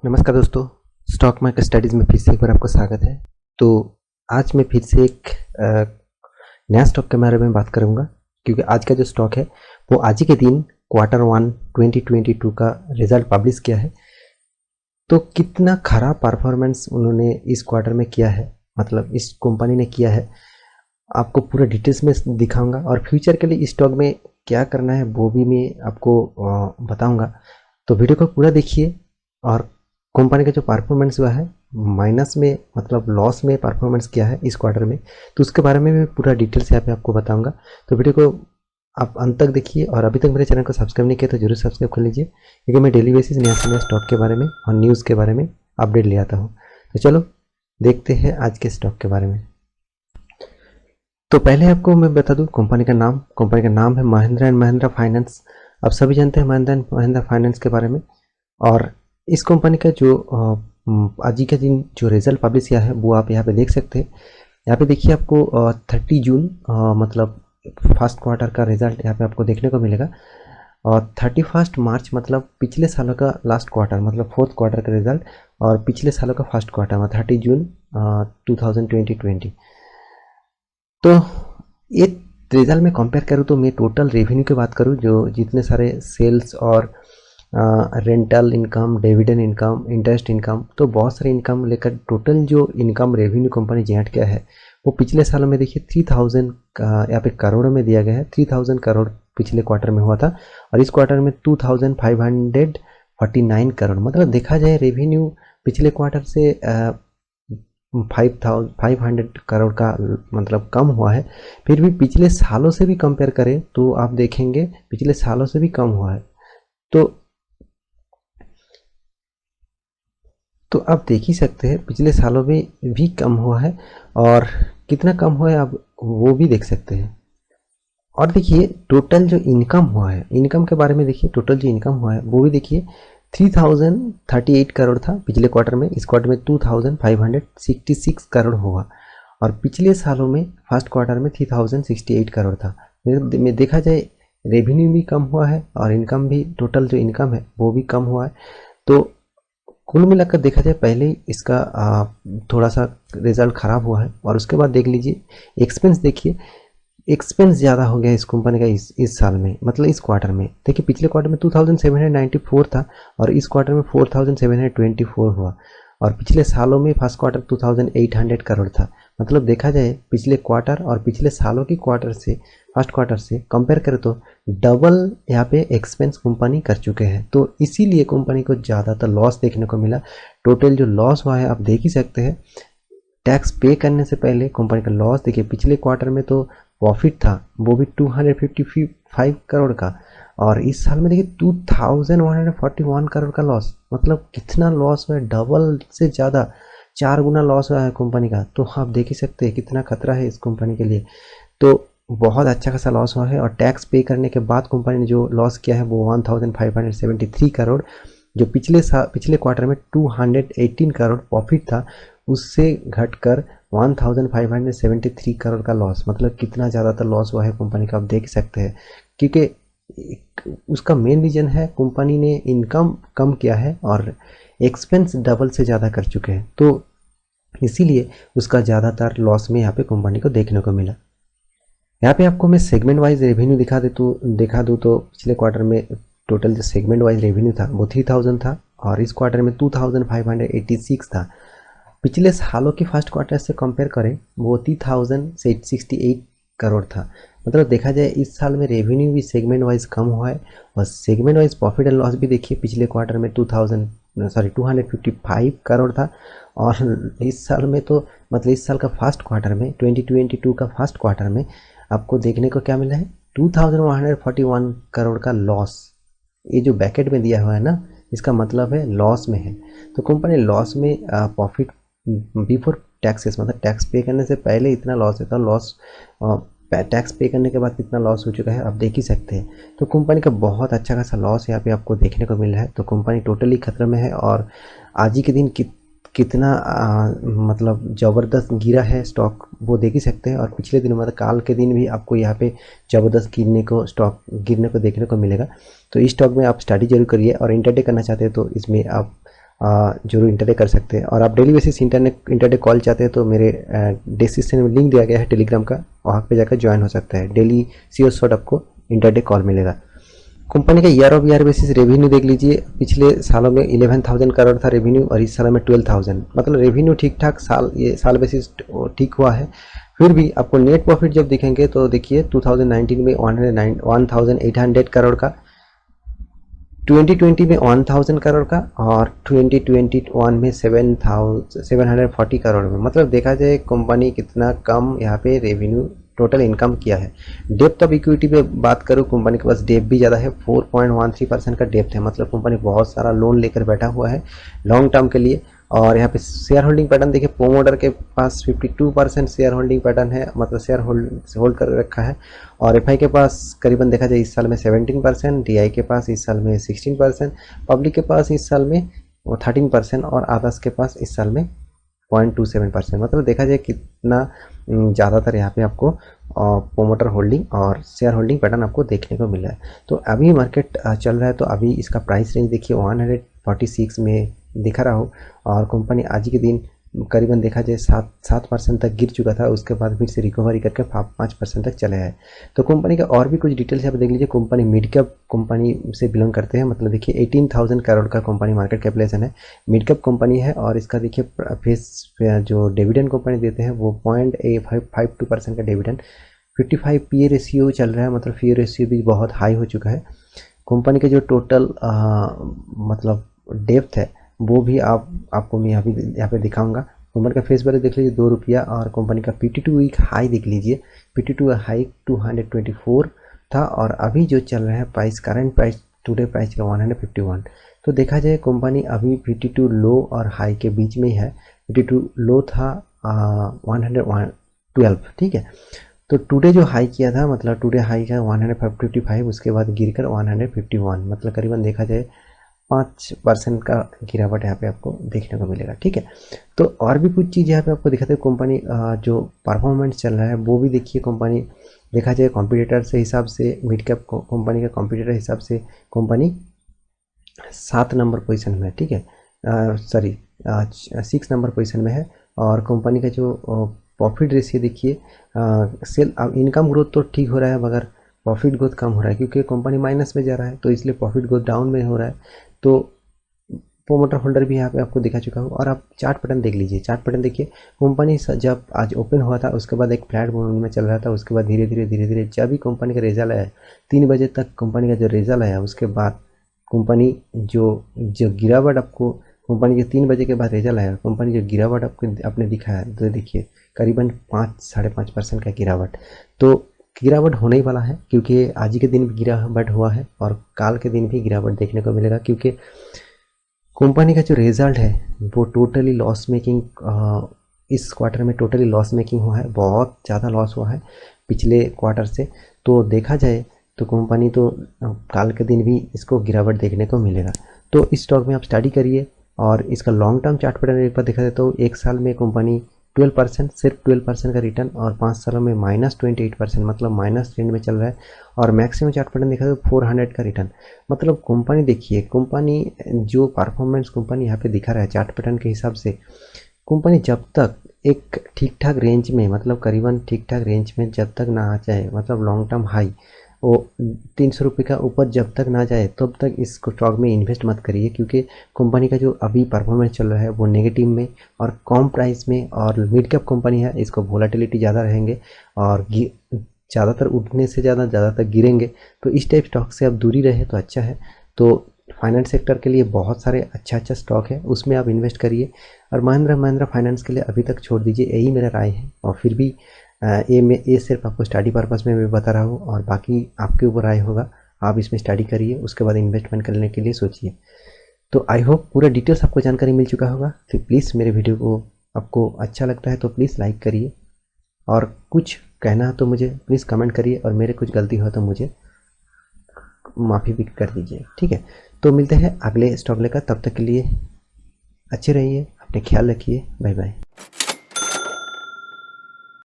नमस्कार दोस्तों, stock market studies में फिर से एक बार आपको स्वागत है। तो आज मैं फिर से एक नया स्टॉक के बारे में बात करूंगा, क्योंकि आज का जो स्टॉक है वो आज ही के दिन Q1 2022 का रिजल्ट पब्लिश किया है। तो कितना खराब परफॉर्मेंस उन्होंने इस क्वार्टर में किया है, मतलब इस कंपनी ने किया है, आपको पूरा डिटेल्स में दिखाऊंगा। और फ्यूचर के लिए इस स्टॉक में क्या करना है वो भी मैं आपको बताऊंगा। तो वीडियो को पूरा देखिए। और कंपनी का जो परफॉर्मेंस हुआ है माइनस में, मतलब लॉस में परफॉर्मेंस किया है इस क्वार्टर में, तो उसके बारे में मैं पूरा डिटेल्स यहाँ पे आपको बताऊंगा। तो वीडियो को आप अंत तक देखिए। और अभी तक मेरे चैनल को सब्सक्राइब नहीं किया तो जरूर सब्सक्राइब कर लीजिए, क्योंकि मैं डेली बेसिस नया से नया स्टॉक के बारे में और न्यूज़ के बारे में अपडेट ले आता हूँ। तो चलो देखते हैं आज के स्टॉक के बारे में। तो पहले आपको मैं बता दूं कंपनी का नाम है महिंद्रा एंड महिंद्रा फाइनेंस। आप सभी जानते हैं महिंद्रा एंड महिंद्रा फाइनेंस के बारे में। और इस कंपनी का जो आज ही के दिन जो रिजल्ट पब्लिश किया है वो आप यहाँ पे देख सकते हैं। यहाँ पे देखिए आपको 30 जून मतलब फर्स्ट क्वार्टर का रिजल्ट यहाँ पे आपको देखने को मिलेगा। और 31 मार्च मतलब पिछले सालों का लास्ट क्वार्टर, मतलब फोर्थ क्वार्टर का रिजल्ट, और पिछले सालों का फर्स्ट क्वार्टर में 30 जून 2020। तो ये रिजल्ट में कंपेयर करूँ तो मैं टोटल रेवेन्यू की बात करूँ, जो जितने सारे सेल्स और rental income, dividend income, interest income, तो बहुत सारे इनकम लेकर टोटल जो इनकम रेवेन्यू कंपनी जनरेट किया है वो पिछले सालों में देखिए 3000 यहाँ पे करोड़ों में दिया गया है। 3000 करोड़ पिछले क्वार्टर में हुआ था, और इस क्वार्टर में 2549 करोड़, मतलब देखा जाए रेवेन्यू पिछले क्वार्टर से 500 करोड़ का मतलब कम हुआ है। फिर भी पिछले सालों से भी कंपेयर करें तो आप देखेंगे पिछले सालों से भी कम हुआ है। तो आप देख ही सकते हैं पिछले सालों में भी कम हुआ है, और कितना कम हुआ है आप वो भी देख सकते हैं। और देखिए टोटल जो इनकम हुआ है, इनकम के बारे में देखिए, टोटल जो इनकम हुआ है वो भी देखिए 3038 करोड़ था पिछले क्वार्टर में। इस क्वार्टर में 2566 करोड़ हुआ, और पिछले सालों में फर्स्ट क्वार्टर में 3068 करोड़ था। में देखा जाए रेवेन्यू भी कम हुआ है और इनकम भी, टोटल जो इनकम है वो भी कम हुआ है। तो कुल मिलाकर देखा जाए पहले इसका थोड़ा सा रिजल्ट खराब हुआ है, और उसके बाद देख लीजिए एक्सपेंस। देखिए एक्सपेंस ज़्यादा हो गया इस कंपनी का इस साल में, मतलब इस क्वार्टर में। देखिए पिछले क्वार्टर में 2794 था, और इस क्वार्टर में 4724 हुआ, और पिछले सालों में फर्स्ट क्वार्टर 2800 करोड़ था। मतलब देखा जाए पिछले क्वार्टर और पिछले सालों की क्वार्टर से, फर्स्ट क्वार्टर से कंपेयर करें तो डबल यहाँ पे एक्सपेंस कंपनी कर चुके हैं। तो इसीलिए कंपनी को ज़्यादातर लॉस देखने को मिला। टोटल जो लॉस हुआ है आप देख ही सकते हैं। टैक्स पे करने से पहले कंपनी का लॉस देखिए, पिछले क्वार्टर में तो प्रॉफिट था वो भी 255 करोड़ का, और इस साल में देखिए 2141 करोड़ का लॉस। मतलब कितना लॉस हुआ है, डबल से ज़्यादा, 4 गुना लॉस हुआ है कंपनी का। तो आप देख ही सकते हैं कितना खतरा है इस कंपनी के लिए। तो बहुत अच्छा खासा लॉस हुआ है, और टैक्स पे करने के बाद कंपनी ने जो लॉस किया है वो 1573 करोड़, जो पिछले क्वार्टर में 218 करोड़ प्रॉफिट था, उससे घटकर 1573 करोड़ का लॉस। मतलब कितना ज़्यादातर लॉस हुआ है कंपनी का आप देख सकते हैं, क्योंकि उसका मेन रीजन है कंपनी ने इनकम कम किया है और एक्सपेंस डबल से ज़्यादा कर चुके हैं। तो इसीलिए उसका ज़्यादातर लॉस में यहाँ पे कंपनी को देखने को मिला। यहाँ पे आपको मैं सेगमेंट वाइज रेवेन्यू दिखा दूँ तो पिछले क्वार्टर में टोटल जो सेगमेंट वाइज रेवेन्यू था वो 3000 था, और इस क्वार्टर में 2586 था। पिछले सालों के फर्स्ट क्वार्टर से कंपेयर करें वो 3068 करोड़ था। मतलब देखा जाए इस साल में रेवेन्यू भी सेगमेंट वाइज कम हुआ है, और segment wise profit and loss भी देखिए पिछले क्वार्टर में 255 करोड़ था, और इस साल में तो मतलब इस साल का फर्स्ट क्वार्टर में 2022 का फर्स्ट क्वार्टर में आपको देखने को क्या मिला है, 2141 करोड़ का लॉस। ये जो बैकेट में दिया हुआ है ना, इसका मतलब है लॉस में है। तो कंपनी लॉस में, प्रॉफिट बिफोर टैक्सेस, मतलब टैक्स पे करने से पहले इतना लॉस है, तो लॉस टैक्स पे करने के बाद कितना लॉस हो चुका है आप देख ही सकते हैं। तो कंपनी का बहुत अच्छा खासा लॉस यहाँ पे आपको देखने को मिल रहा है। तो कंपनी टोटली खतरे में है, और आज ही के दिन कितना मतलब ज़बरदस्त गिरा है स्टॉक वो देख ही सकते हैं। और पिछले दिन मतलब काल के दिन भी आपको यहाँ पे ज़बरदस्त स्टॉक गिरने को देखने को मिलेगा। तो इस स्टॉक में आप स्टडी जरूर करिए, और इंटरडे करना चाहते हैं तो इसमें आप जरूर इंटरडे कर सकते हैं। और आप डेली बेसिस इंटरडे कॉल चाहते हैं तो मेरे डिस्क्रिप्शन में लिंक दिया गया है टेलीग्राम का, वहाँ पे जाकर ज्वाइन हो सकता है। डेली सीओ शॉट आपको इंटरडे कॉल मिलेगा। कंपनी का year of year basis revenue देख लीजिए, पिछले सालों में 11,000 करोड़ था रेवेन्यू और इस साल में 12,000, मतलब रेवेन्यू ठीक ठाक ये साल बेसिस ठीक हुआ है। फिर भी आपको नेट प्रॉफिट जब दिखेंगे तो देखिए 2019 में 1,800 करोड़ का, 2020 में 1,000 करोड़ का और 2021 में 740 करोड़ में। मतलब देखा जाए कंपनी कितना कम यहाँ पे रेवेन्यू टोटल इनकम किया है। डेप्थ ऑफ इक्विटी पे बात करूँ, कंपनी के पास डेप भी ज़्यादा है, 4.13% का डेप्थ है। मतलब कंपनी बहुत सारा लोन लेकर बैठा हुआ है लॉन्ग टर्म के लिए। और यहाँ पे शेयर होल्डिंग पैटर्न देखिए, प्रोमोटर के पास 52% शेयर होल्डिंग पैटर्न है, मतलब शेयर होल्ड कर रखा है। और एफआई के पास करीबन देखा जाए इस साल में 17%, डीआई के पास इस साल में 16%, पब्लिक के पास इस साल में 13% और आदर्श के पास इस साल में 0.27%। मतलब देखा जाए कितना ज़्यादातर यहाँ पे आपको प्रोमोटर होल्डिंग और शेयर होल्डिंग पैटर्न आपको देखने को मिला है। तो अभी मार्केट चल रहा है, तो अभी इसका प्राइस रेंज देखिए 146 में दिखा रहा हो। और कंपनी आज के दिन करीबन देखा जाए 7% तक गिर चुका था, उसके बाद फिर से रिकवरी करके 5% तक चले आए। तो कंपनी का और भी कुछ डिटेल्स आप देख लीजिए। कंपनी मिड कैप कंपनी से बिलोंग करते हैं, मतलब देखिए 18,000 करोड़ का कंपनी मार्केट कैपिटलाइजेशन है, मिड कैप कंपनी है। और इसका देखिए फेस जो डिविडेंड कंपनी देते हैं वो 0.52% का डिविडेंड, 55 पीए रेशियो चल रहा है, मतलब पीए रेशियो भी बहुत हाई हो चुका है। कंपनी के जो टोटल मतलब डेप्थ है वो भी आपको मैं यहाँ पे दिखाऊंगा। कंपनी का फेस वैल्यू देख लीजिए 2 रुपया, और कंपनी का PT2 वीक हाई देख लीजिए, PT2 हाई 224 था और अभी जो चल रहा है price, current price today price का 151। तो देखा जाए कंपनी अभी PT2 लो और हाई के बीच में ही है। PT2 लो था 112, ठीक है। तो टुडे जो हाई किया था, मतलब टुडे हाई का 155, उसके बाद गिरकर 151, मतलब करीबन देखा जाए 5% का गिरावट यहाँ पे आपको देखने को मिलेगा, ठीक है। तो और भी कुछ चीज़ यहाँ पे आपको दिखाते हैं। कंपनी जो परफॉर्मेंस चल रहा है वो भी देखिए। कंपनी देखा जाए कॉम्पिटिटर से हिसाब से, मिड कैप कंपनी का कॉम्पिटिटर हिसाब से कंपनी 7 नंबर पोजीशन में है, ठीक है, सॉरी 6 नंबर पोजीशन में है। और कंपनी का जो प्रॉफिट रेशियो देखिए, सेल इनकम ग्रोथ तो ठीक हो रहा है मगर प्रॉफिट ग्रोथ कम हो रहा है, क्योंकि कंपनी माइनस में जा रहा है, तो इसलिए प्रॉफिट ग्रोथ डाउन में हो रहा है। तो प्रोमोटर होल्डर भी यहाँ पे आपको दिखा चुका हूँ। और आप चार्ट पैटर्न देख लीजिए, चार्ट पैटर्न देखिए। कंपनी जब आज ओपन हुआ था उसके बाद एक फ्लैट मूवमेंट में चल रहा था, उसके बाद धीरे धीरे जब भी कंपनी का रिजल्ट आया 3 बजे तक, कंपनी का जो रिजल्ट आया उसके बाद कंपनी जो गिरावट आपको, कंपनी के 3 बजे के बाद रिजल्ट आया, कंपनी जो गिरावट आपको आपने दिखाया तो देखिए करीबन 5-5.5% का गिरावट। तो गिरावट होने ही वाला है, क्योंकि आज के दिन भी गिरावट हुआ है और काल के दिन भी गिरावट देखने को मिलेगा, क्योंकि कंपनी का जो रिजल्ट है वो टोटली लॉस मेकिंग, इस क्वार्टर में टोटली लॉस मेकिंग हुआ है, बहुत ज़्यादा लॉस हुआ है पिछले क्वार्टर से। तो देखा जाए तो कंपनी तो काल के दिन भी इसको गिरावट देखने को मिलेगा। तो इस स्टॉक में आप स्टडी करिए और इसका लॉन्ग टर्म चार्ट पैटर्न एक बार देखा जाए तो एक साल में कंपनी 12%, सिर्फ 12% का रिटर्न, और 5 सालों में -28%, मतलब माइनस ट्रेंड में चल रहा है। और मैक्सिमम चार्ट पैटर्न देखा तो 400 का रिटर्न। मतलब कंपनी देखिए, कंपनी जो परफॉर्मेंस कंपनी यहाँ पे दिखा रहा है चार्ट पैटर्न के हिसाब से, कंपनी जब तक एक ठीक ठाक रेंज में, मतलब करीबन ठीक ठाक रेंज में जब तक ना आ जाए, मतलब लॉन्ग टर्म हाई वो 300 रुपये का ऊपर जब तक ना जाए तब तक इस स्टॉक में इन्वेस्ट मत करिए, क्योंकि कंपनी का जो अभी परफॉर्मेंस चल रहा है वो नेगेटिव में और कम प्राइस में, और मिड कैप कंपनी है, इसको वोलेटिलिटी ज़्यादा रहेंगे और ज़्यादातर उठने से ज़्यादातर गिरेंगे। तो इस टाइप स्टॉक से आप दूरी रहे तो अच्छा है। तो फाइनेंस सेक्टर के लिए बहुत सारे अच्छा स्टॉक है, उसमें आप इन्वेस्ट करिए। और महिंद्रा फाइनेंस के लिए अभी तक छोड़ दीजिए, यही मेरा राय है। और फिर भी ये सिर्फ आपको स्टडी पर्पस में मैं बता रहा हूँ, और बाकी आपके ऊपर राय होगा, आप इसमें स्टडी करिए, उसके बाद इन्वेस्टमेंट करने के लिए सोचिए। तो आई होप पूरा डिटेल्स आपको जानकारी मिल चुका होगा। तो प्लीज़ मेरे वीडियो को आपको अच्छा लगता है तो प्लीज़ लाइक करिए, और कुछ कहना है तो मुझे प्लीज़ कमेंट करिए, और मेरे कुछ गलती हो तो मुझे माफ़ी भी कर दीजिए, ठीक है। तो मिलते हैं अगले स्टॉक लेकर, तब तक के लिए अच्छे रहिए, अपने ख्याल रखिए, बाय बाय।